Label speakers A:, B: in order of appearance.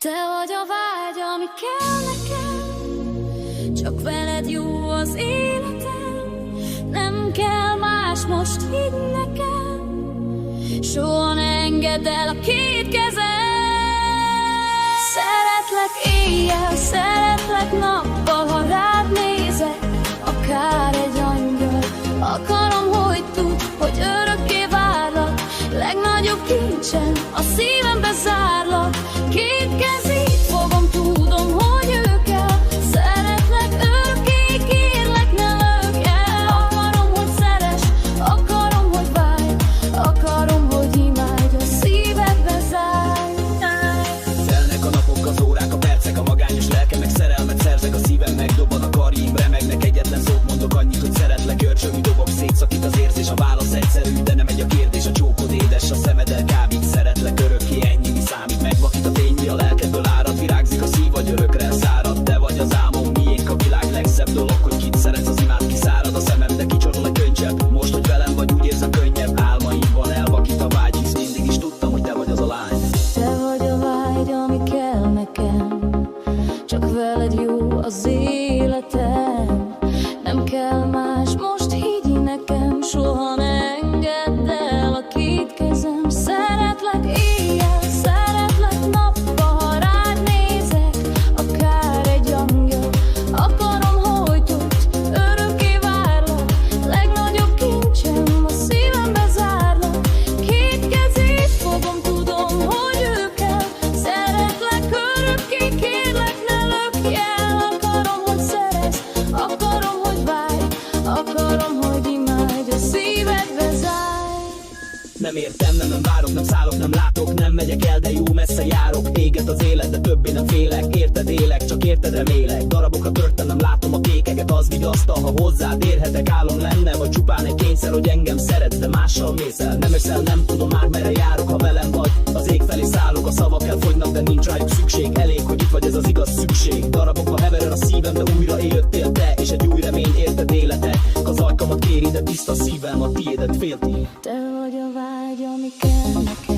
A: Te vagy a vágy, ami kell nekem, csak veled jó az életem. Nem kell más, most hidd nekem, soha ne engedd el a két kezem. Szeretlek éjjel, szeretlek nappal, ha rád nézek, akár egy angyal. Akarom, hogy tudd, hogy örökké várlak, legnagyobb kincsem, a szívembe zárlak. Két kezét fogom, tudom, hogy ő kell. Szeretlek örökké, kérlek, ne lökj el. Akarom, hogy szeress, akarom, hogy várj, akarom, hogy imádj, a szívedbe zárj.
B: Telnek a napok, az órák, a percek, a magányos lelkemnek szerelmet szerzek, a szívem megdobban, a karjaim remegnek. Egyetlen szót mondok, annyit, hogy szeretlek, görcsögni dobok, szétszakít az érzés. A válasz egyszerű, de nem egy a kérdés, a csókod édes, a szemeddel kábít. Szeretlek örökké, ennyi mi számít, megvakít a tény, mi a lelkedből árad. Virágzik a szív, vagy örökre szárad. Te vagy az álmom, miénk a világ legszebb dolog, hogy kit szeretsz, az imád kiszárad a szemem, de kicsorol a könycsepp. Most, hogy velem vagy, úgy érzem könnyebb. Álmaimban elvakít a vágy, hisz mindig is tudtam, hogy te vagy az a lány.
A: Te vagy a vágy, ami kell nekem, csak veled jó az életem. Nem kell más, most higgy nekem, soha ne engedd el a két kezem. Szeretlek éjjel, szeretlek nappal, ha rád nézek, akár egy angyal. Akarom, hogy tudd, örökké várlak, legnagyobb kincsem, a szívembe zárlak. Két kezét fogom, tudom, hogy ő kell. Szeretlek örökké, kérlek, ne lökj el. Akarom, hogy szeress, akarom, hogy várj, akarom, hogy imádj, a szívedbe zárj.
B: Nem értem, nem várok, nem szállok, nem látok, nem megyek el, de jó messze járok. Éget az élet, de többé nem félek. Érted élek, csak érted remélek. Darabokra törtem, nem látom a kékeket, az vigasztal, ha hozzád érhetek. Álom lenne, vagy csupán egy kényszer, hogy engem szeretsz, de mással mész el. Nem eszel, nem tudom már merre járok, ha velem vagy. Az ég felé szállok, a szavak elfogynak, de nincs rájuk szükség. Elég, hogy itt vagy, ez az igaz szükség. Darabokba hever a szívem, de újra élőttél te, és egy új remény érted élete. Az ajkamat kéri, de tiszta szívem, a tiédet félti.
A: Te vagy a vágy, ami kell nekem.